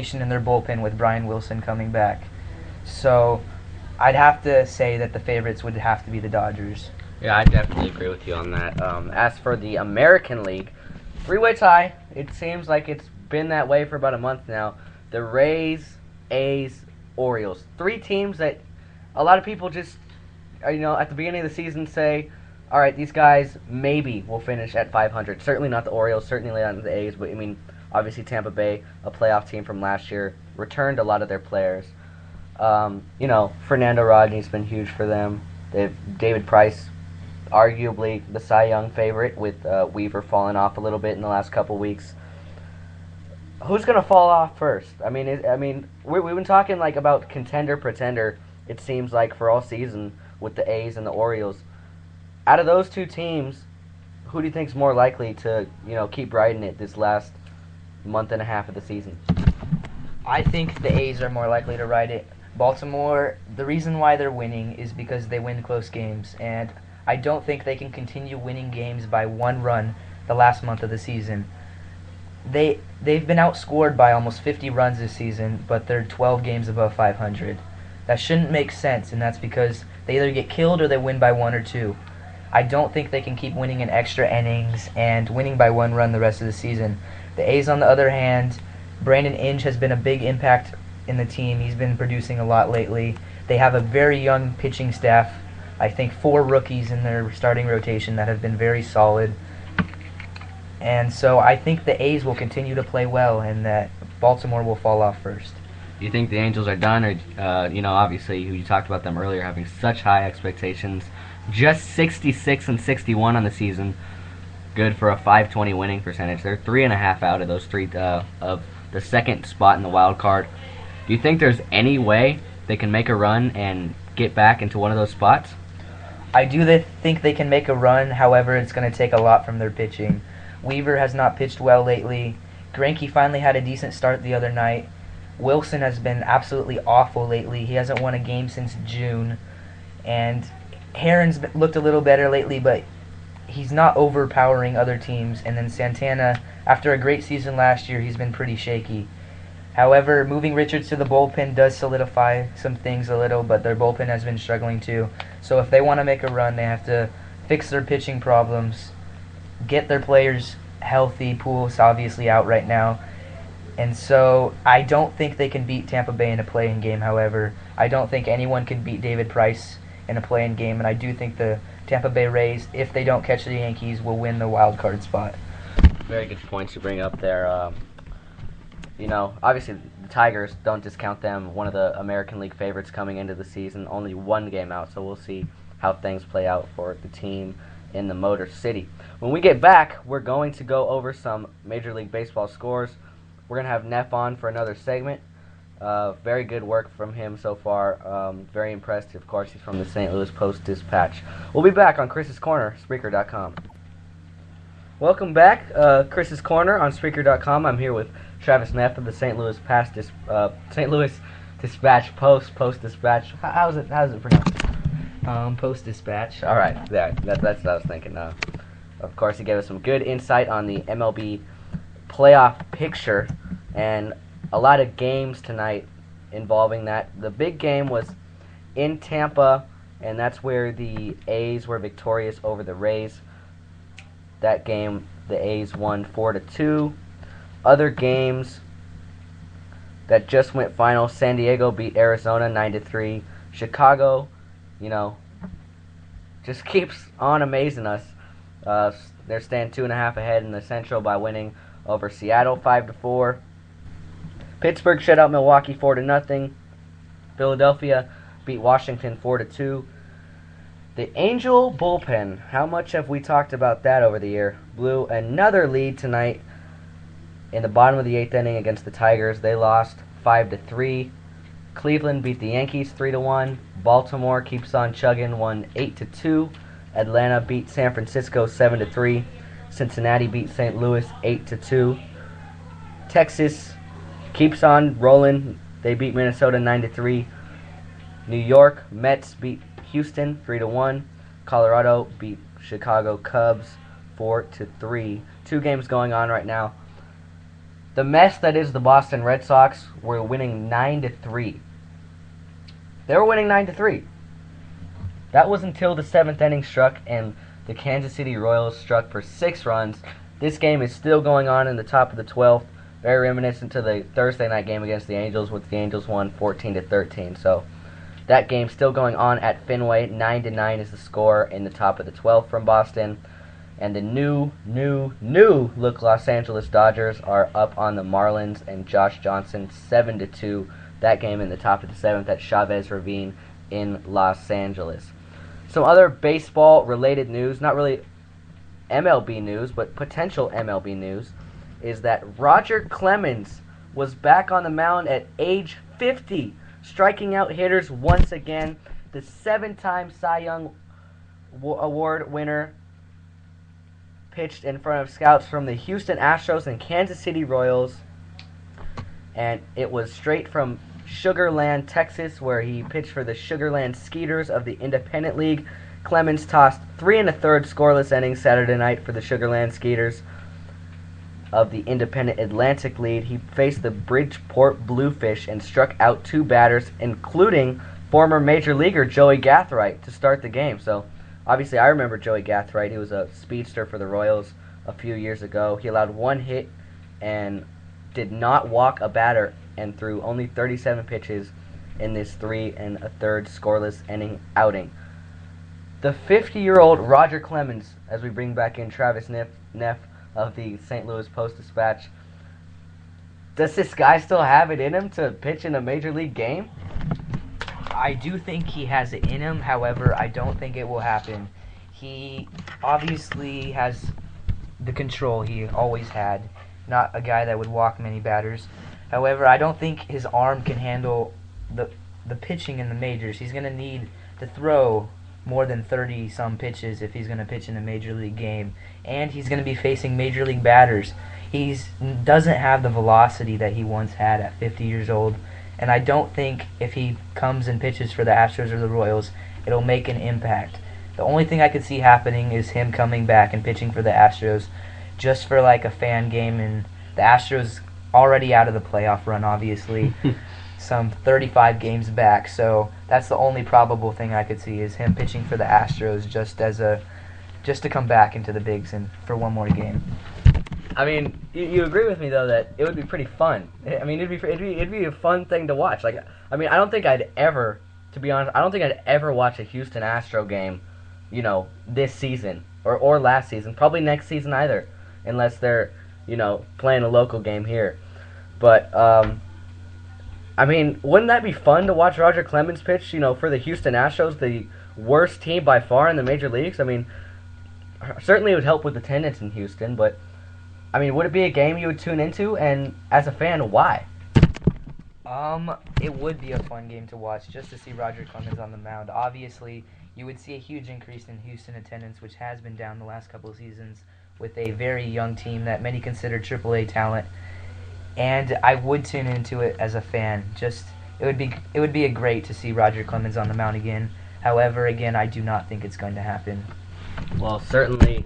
rotation in their bullpen with Brian Wilson coming back. So I'd have to say that the favorites would have to be the Dodgers. Yeah, I definitely agree with you on that. As for the American League, three-way tie. It seems like it's been that way for about a month now. The Rays, A's, Orioles. Three teams that a lot of people just, at the beginning of the season say, all right, these guys maybe will finish at 500. Certainly not the Orioles, certainly not the A's, but obviously Tampa Bay, a playoff team from last year, returned a lot of their players. Fernando Rodney's been huge for them. They've David Price, arguably the Cy Young favorite, with Weaver falling off a little bit in the last couple weeks. Who's gonna fall off first? We've been talking about contender pretender. It seems like for all season with the A's and the Orioles. Out of those two teams, who do you think is more likely to keep riding it this last month and a half of the season? I think the A's are more likely to ride it. Baltimore, the reason why they're winning is because they win close games, and I don't think they can continue winning games by one run the last month of the season. They've been outscored by almost 50 runs this season, but they're 12 games above 500. That shouldn't make sense, and that's because they either get killed or they win by one or two. I don't think they can keep winning in extra innings and winning by one run the rest of the season. The A's, on the other hand, Brandon Inge has been a big impact in the team. He's been producing a lot lately. They have a very young pitching staff. I think 4 rookies in their starting rotation that have been very solid. And so I think the A's will continue to play well and that Baltimore will fall off first. You think the Angels are done, or obviously you talked about them earlier having such high expectations, just 66 and 61 on the season, good for a 520 winning percentage. They're 3.5 out of those three of the second spot in the wild card. Do you think there's any way they can make a run and get back into one of those spots? I do think they can make a run. However, it's going to take a lot from their pitching. Weaver has not pitched well lately. Greinke finally had a decent start the other night. Wilson has been absolutely awful lately. He hasn't won a game since June. And Herron's looked a little better lately, but he's not overpowering other teams. And then Santana, after a great season last year, he's been pretty shaky. However, moving Richards to the bullpen does solidify some things a little, but their bullpen has been struggling too. So if they want to make a run, they have to fix their pitching problems, get their players healthy. Poole's obviously out right now. And so I don't think they can beat Tampa Bay in a play-in game, however. I don't think anyone can beat David Price in a play-in game, and I do think the Tampa Bay Rays, if they don't catch the Yankees, will win the wild card spot. Very good points you bring up there. Obviously the Tigers, don't discount them, one of the American League favorites coming into the season, only one game out, so we'll see how things play out for the team in the Motor City. When we get back, we're going to go over some Major League Baseball scores. We're going to have Neff on for another segment. Very good work from him so far. Very impressed. Of course, he's from the St. Louis Post-Dispatch. We'll be back on Chris's Corner, Spreaker.com. Welcome back, Chris's Corner on Spreaker.com. I'm here with Travis Neff of the St. Louis Dispatch Post-Dispatch. How's it pronounced? Post-Dispatch. All right, that's what I was thinking. Of course, he gave us some good insight on the MLB playoff picture and a lot of games tonight involving that. The big game was in Tampa, and that's where the A's were victorious over the Rays. That game, the A's won 4-2. Other games that just went final: San Diego beat Arizona 9-3. Chicago, just keeps on amazing us. They're staying 2.5 ahead in the Central by winning over Seattle 5-4. Pittsburgh shut out Milwaukee 4-0. Philadelphia beat Washington 4-2. The Angel bullpen, how much have we talked about that over the year? Blew another lead tonight in the bottom of the 8th inning against the Tigers. They lost 5-3. Cleveland beat the Yankees 3-1. Baltimore keeps on chugging, won 8-2. Atlanta beat San Francisco 7-3. Cincinnati beat St. Louis 8-2. Texas keeps on rolling. They beat Minnesota 9-3. New York Mets beat Houston 3-1. Colorado beat Chicago Cubs 4-3. 2 games going on right now. The mess that is the Boston Red Sox were winning 9-3. They were winning 9-3. That was until the 7th inning struck and the Kansas City Royals struck for 6 runs. This game is still going on in the top of the 12th. Very reminiscent to the Thursday night game against the Angels, which the Angels won 14-13. So that game still going on at Fenway. 9-9 is the score in the top of the 12th from Boston. And the new look Los Angeles Dodgers are up on the Marlins and Josh Johnson 7-2. That game in the top of the 7th at Chavez Ravine in Los Angeles. Some other baseball-related news, not really MLB news, but potential MLB news, is that Roger Clemens was back on the mound at age 50, striking out hitters once again. The 7-time Cy Young Award winner pitched in front of scouts from the Houston Astros and Kansas City Royals, and it was straight from Sugar Land, Texas, where he pitched for the Sugar Land Skeeters of the Independent League. Clemens tossed 3 1/3 scoreless innings Saturday night for the Sugar Land Skeeters of the Independent Atlantic League. He faced the Bridgeport Bluefish and struck out 2 batters, including former Major Leaguer Joey Gathright, to start the game. So, obviously, I remember Joey Gathright. He was a speedster for the Royals a few years ago. He allowed 1 hit and did not walk a batter and threw only 37 pitches in this 3 1/3 scoreless inning outing. The 50-year-old Roger Clemens, as we bring back in Travis Neff of the St. Louis Post-Dispatch, does this guy still have it in him to pitch in a major league game? I do think he has it in him. However, I don't think it will happen. He obviously has the control he always had. Not a guy that would walk many batters. However, I don't think his arm can handle the pitching in the majors. He's going to need to throw more than 30-some pitches if he's going to pitch in a major league game. And he's going to be facing major league batters. He doesn't have the velocity that he once had at 50 years old. And I don't think if he comes and pitches for the Astros or the Royals, it'll make an impact. The only thing I could see happening is him coming back and pitching for the Astros just for like a fan game. And the Astros already out of the playoff run, obviously. Some 35 games back. So that's the only probable thing I could see is him pitching for the Astros just to come back into the bigs and for one more game. I mean, you agree with me though that it would be pretty fun. I mean, it'd be a fun thing to watch. Like, I mean, I don't think I'd ever, to be honest, I don't think I'd ever watch a Houston Astro game, you know, this season or last season, probably next season either, unless they're, you know, playing a local game here. But I mean, wouldn't that be fun to watch Roger Clemens pitch, you know, for the Houston Astros, the worst team by far in the major leagues? I mean, certainly it would help with attendance in Houston, but I mean, would it be a game you would tune into? And as a fan, why? It would be a fun game to watch just to see Roger Clemens on the mound. Obviously, you would see a huge increase in Houston attendance, which has been down the last couple of seasons with a very young team that many consider AAA talent. And I would tune into it as a fan. Just it would be a great to see Roger Clemens on the mound again. However, again, I do not think it's going to happen. Well, certainly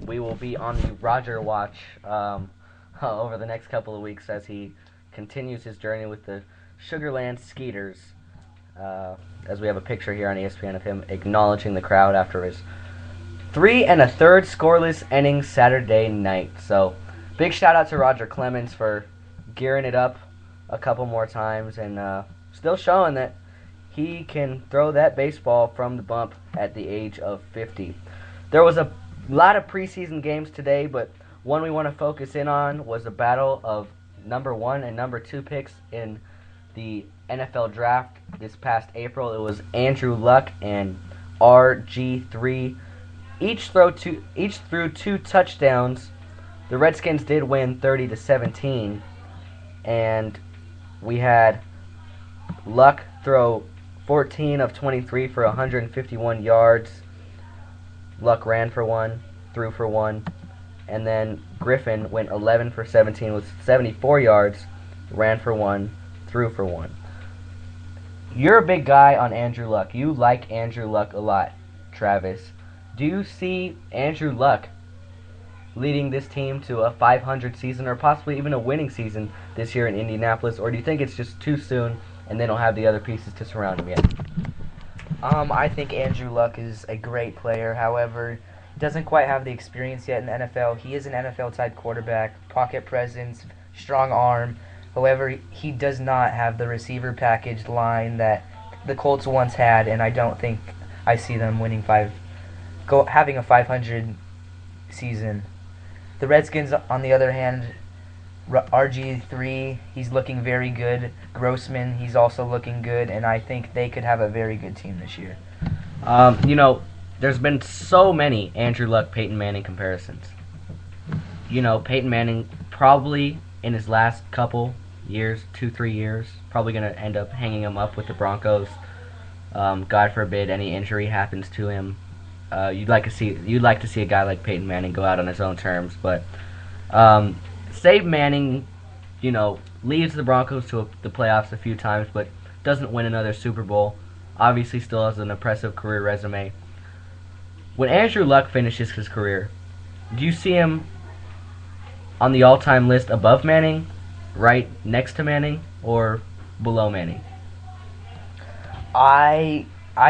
we will be on the Roger watch over the next couple of weeks as he continues his journey with the Sugar Land Skeeters. As we have a picture here on ESPN of him acknowledging the crowd after his 3 1/3 scoreless inning Saturday night. So, big shout out to Roger Clemens for gearing it up a couple more times and still showing that he can throw that baseball from the bump at the age of 50. There was a lot of preseason games today, but one we want to focus in on was the battle of number 1 and number 2 picks in the NFL draft this past April. It was Andrew Luck and RG3. Each threw 2 touchdowns. The Redskins did win 30-17, and we had Luck throw 14 of 23 for 151 yards. Luck ran for 1, threw for 1, and then Griffin went 11 for 17 with 74 yards, ran for 1, threw for 1. You're a big guy on Andrew Luck. You like Andrew Luck a lot, Travis. Do you see Andrew Luck leading this team to a 500 season or possibly even a winning season this year in Indianapolis, or do you think it's just too soon and they don't have the other pieces to surround him yet? I think Andrew Luck is a great player. However, doesn't quite have the experience yet in the NFL. He is an NFL-type quarterback, pocket presence, strong arm. However, he does not have the receiver package line that the Colts once had, and I don't think I see them having a 500 season. The Redskins, on the other hand, RG3, he's looking very good. Grossman, he's also looking good, and I think they could have a very good team this year. There's been so many Andrew Luck, Peyton Manning comparisons. Peyton Manning probably in his last couple years, 2-3 years, probably going to end up hanging him up with the Broncos. God forbid any injury happens to him. You'd like to see a guy like Peyton Manning go out on his own terms, but say Manning, leads the Broncos to the playoffs a few times, but doesn't win another Super Bowl. Obviously, still has an impressive career resume. When Andrew Luck finishes his career, do you see him on the all-time list above Manning, right next to Manning, or below Manning? I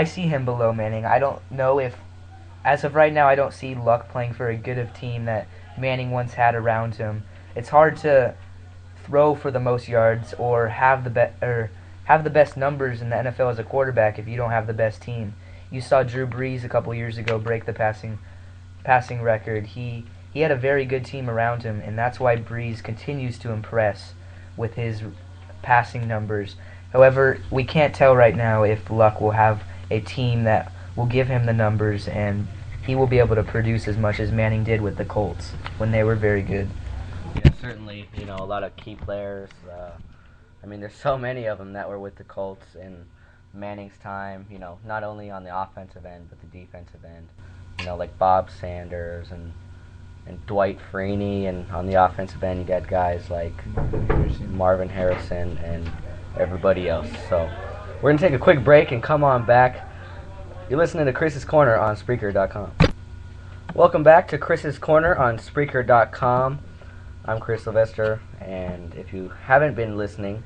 see him below Manning. I don't know if, as of right now, I don't see Luck playing for a good of team that Manning once had around him. It's hard to throw for the most yards or have the best numbers in the NFL as a quarterback if you don't have the best team. You saw Drew Brees a couple years ago break the passing record. He had a very good team around him, and that's why Brees continues to impress with his passing numbers. However, we can't tell right now if Luck will have a team that will give him the numbers and he will be able to produce as much as Manning did with the Colts when they were very good. Yeah, certainly, a lot of key players. There's so many of them that were with the Colts in Manning's time, not only on the offensive end, but the defensive end. Like Bob Sanders and Dwight Freeney, and on the offensive end, you got guys like Marvin Harrison and everybody else. So we're going to take a quick break and come on back. You're listening to Chris's Corner on Spreaker.com. Welcome back to Chris's Corner on Spreaker.com. I'm Chris Sylvester, and if you haven't been listening,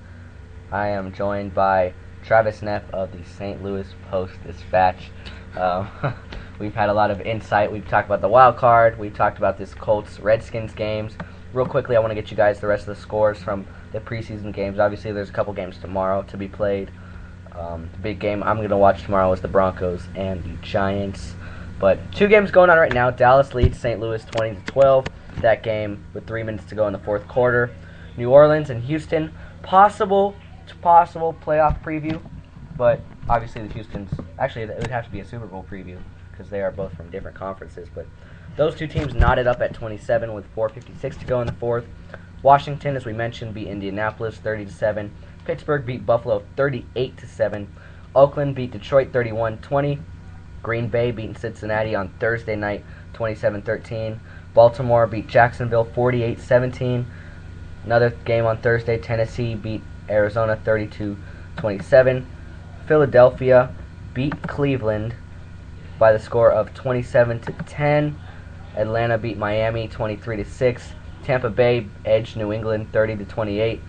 I am joined by Travis Neff of the St. Louis Post-Dispatch. We've had a lot of insight. We've talked about the wild card. We've talked about this Colts-Redskins games. Real quickly, I want to get you guys the rest of the scores from the preseason games. Obviously, there's a couple games tomorrow to be played. The big game I'm going to watch tomorrow is the Broncos and the Giants. But two games going on right now. Dallas leads St. Louis 20-12. That game with 3 minutes to go in the fourth quarter. New Orleans and Houston, possible playoff preview, but obviously the Houston's, actually it would have to be a Super Bowl preview because they are both from different conferences, but those two teams knotted up at 27 with 4:56 to go in the fourth. Washington, as we mentioned, beat Indianapolis 30-7. Pittsburgh beat Buffalo 38-7. Oakland beat Detroit 31-20. Green Bay beat Cincinnati on Thursday night 27-13. Baltimore beat Jacksonville 48-17. Another game on Thursday, Tennessee beat Arizona 32-27. Philadelphia beat Cleveland by the score of 27-10. Atlanta beat Miami 23-6. Tampa Bay edged New England 30-28.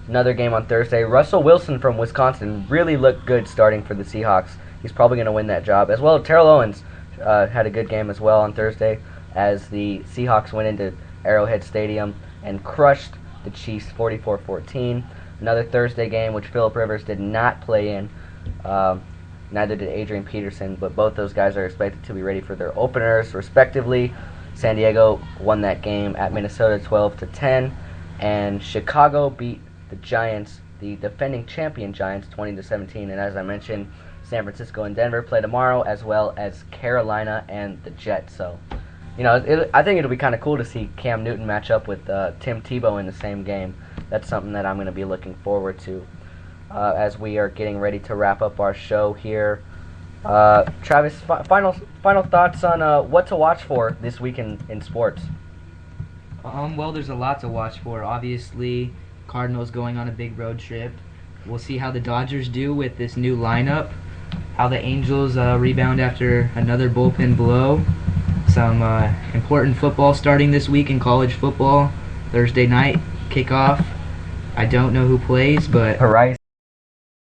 Another game on Thursday, Russell Wilson from Wisconsin really looked good starting for the Seahawks. He's probably going to win that job. As well, Terrell Owens had a good game as well on Thursday as the Seahawks went into Arrowhead Stadium and crushed the Chiefs 44-14. Another Thursday game which Phillip Rivers did not play in. Neither did Adrian Peterson, but both those guys are expected to be ready for their openers respectively. San Diego won that game at Minnesota 12-10, and Chicago beat the Giants, the defending champion Giants, 20-17. And as I mentioned, San Francisco and Denver play tomorrow, as well as Carolina and the Jets. So, I think it'll be kind of cool to see Cam Newton match up with Tim Tebow in the same game. That's something that I'm going to be looking forward to as we are getting ready to wrap up our show here. Travis, final thoughts on what to watch for this week in sports. Well, there's a lot to watch for. Obviously, Cardinals going on a big road trip. We'll see how the Dodgers do with this new lineup, how the Angels rebound after another bullpen blow. some important football starting this week in college football. Thursday night kickoff. I don't know who plays, but Rice.